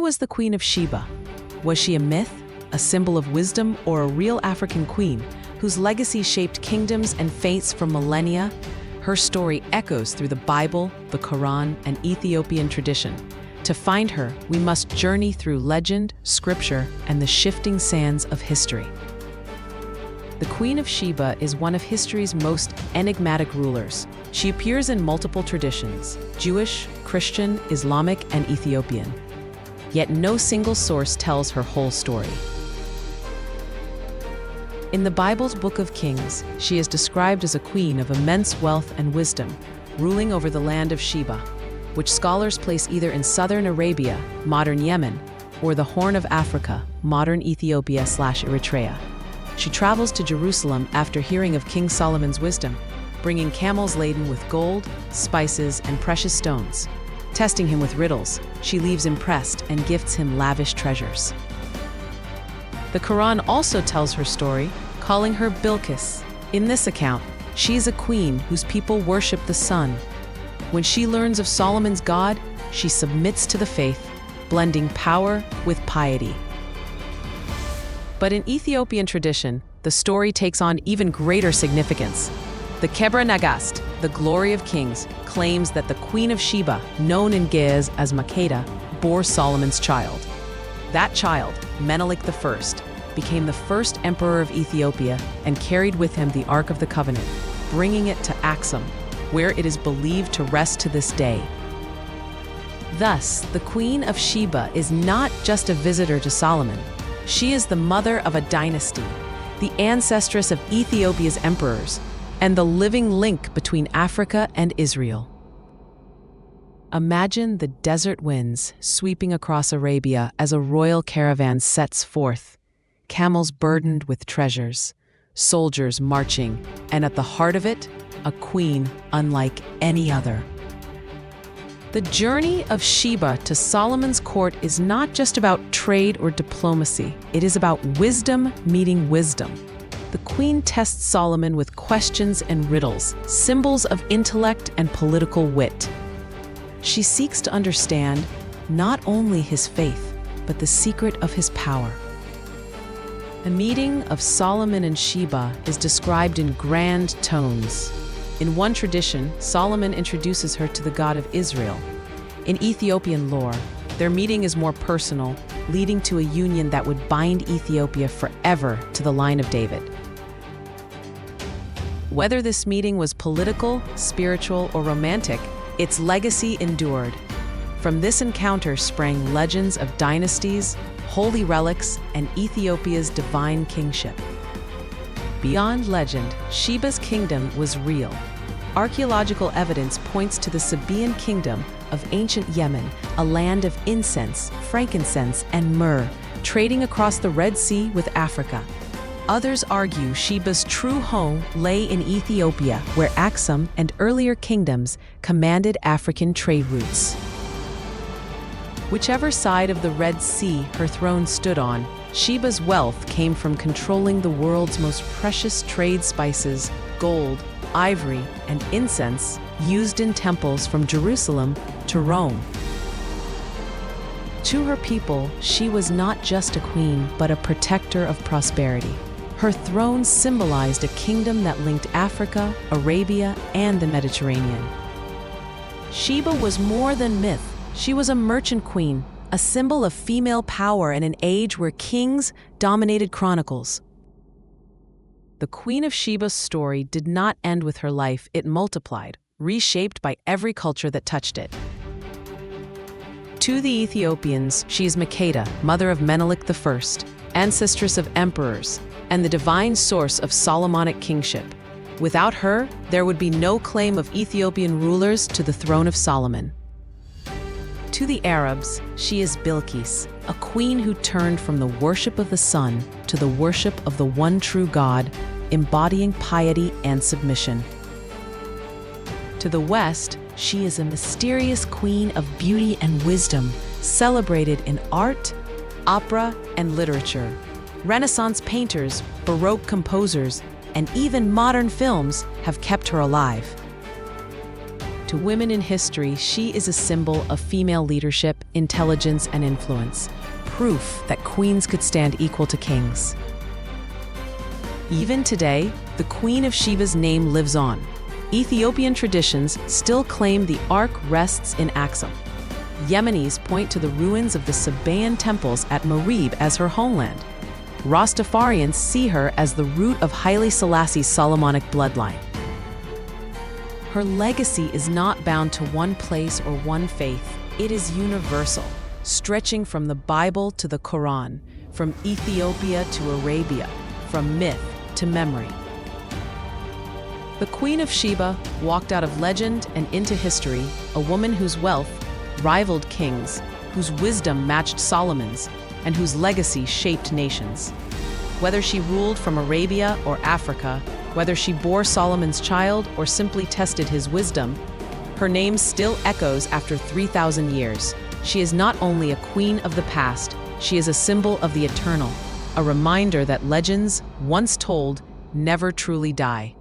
was the Queen of Sheba? Was she a myth, a symbol of wisdom, or a real African queen whose legacy shaped kingdoms and fates for millennia? Her story echoes through the Bible, the Qur'an, and Ethiopian tradition. To find her, we must journey through legend, scripture, and the shifting sands of history. The Queen of Sheba is one of history's most enigmatic rulers. She appears in multiple traditions: Jewish, Christian, Islamic, and Ethiopian. Yet no single source tells her whole story. In the Bible's Book of Kings, she is described as a queen of immense wealth and wisdom, ruling over the land of Sheba, which scholars place either in southern Arabia, modern Yemen, or the Horn of Africa, modern Ethiopia/Eritrea. She travels to Jerusalem after hearing of King Solomon's wisdom, bringing camels laden with gold, spices, and precious stones. Testing him with riddles, she leaves impressed and gifts him lavish treasures. The Quran also tells her story, calling her Bilqis. In this account, she is a queen whose people worship the sun. When she learns of Solomon's God, she submits to the faith, blending power with piety. But in Ethiopian tradition, the story takes on even greater significance. The Kebra Nagast, the Glory of Kings, claims that the Queen of Sheba, known in Ge'ez as Makeda, bore Solomon's child. That child, Menelik I, became the first emperor of Ethiopia and carried with him the Ark of the Covenant, bringing it to Aksum, where it is believed to rest to this day. Thus, the Queen of Sheba is not just a visitor to Solomon. She is the mother of a dynasty, the ancestress of Ethiopia's emperors, and the living link between Africa and Israel. Imagine the desert winds sweeping across Arabia as a royal caravan sets forth, camels burdened with treasures, soldiers marching, and at the heart of it, a queen unlike any other. The journey of Sheba to Solomon's court is not just about trade or diplomacy. It is about wisdom meeting wisdom. The queen tests Solomon with questions and riddles, symbols of intellect and political wit. She seeks to understand not only his faith, but the secret of his power. The meeting of Solomon and Sheba is described in grand tones. In one tradition, Solomon introduces her to the God of Israel. In Ethiopian lore, their meeting is more personal, leading to a union that would bind Ethiopia forever to the line of David. Whether this meeting was political, spiritual, or romantic, its legacy endured. From this encounter sprang legends of dynasties, holy relics, and Ethiopia's divine kingship. Beyond legend, Sheba's kingdom was real. Archaeological evidence points to the Sabaean kingdom of ancient Yemen, a land of incense, frankincense, and myrrh, trading across the Red Sea with Africa. Others argue Sheba's true home lay in Ethiopia, where Aksum and earlier kingdoms commanded African trade routes. Whichever side of the Red Sea her throne stood on, Sheba's wealth came from controlling the world's most precious trade spices, gold, ivory, and incense, used in temples from Jerusalem to Rome. To her people, she was not just a queen, but a protector of prosperity. Her throne symbolized a kingdom that linked Africa, Arabia, and the Mediterranean. Sheba was more than myth. She was a merchant queen, a symbol of female power in an age where kings dominated chronicles. The Queen of Sheba's story did not end with her life, it multiplied, reshaped by every culture that touched it. To the Ethiopians, she is Makeda, mother of Menelik I, ancestress of emperors, and the divine source of Solomonic kingship. Without her, there would be no claim of Ethiopian rulers to the throne of Solomon. To the Arabs, she is Bilqis, a queen who turned from the worship of the sun to the worship of the one true God, embodying piety and submission. To the West, she is a mysterious queen of beauty and wisdom, celebrated in art, opera, and literature. Renaissance painters, Baroque composers, and even modern films have kept her alive. To women in history, she is a symbol of female leadership, intelligence, and influence, proof that queens could stand equal to kings. Even today, the Queen of Sheba's name lives on. Ethiopian traditions still claim the ark rests in Aksum. Yemenis point to the ruins of the Sabaean temples at Marib as her homeland. Rastafarians see her as the root of Haile Selassie's Solomonic bloodline. Her legacy is not bound to one place or one faith. It is universal, stretching from the Bible to the Qur'an, from Ethiopia to Arabia, from myth to memory. The Queen of Sheba walked out of legend and into history, a woman whose wealth rivaled kings, whose wisdom matched Solomon's, and whose legacy shaped nations. Whether she ruled from Arabia or Africa, whether she bore Solomon's child or simply tested his wisdom, her name still echoes after 3,000 years. She is not only a queen of the past, she is a symbol of the eternal, a reminder that legends, once told, never truly die.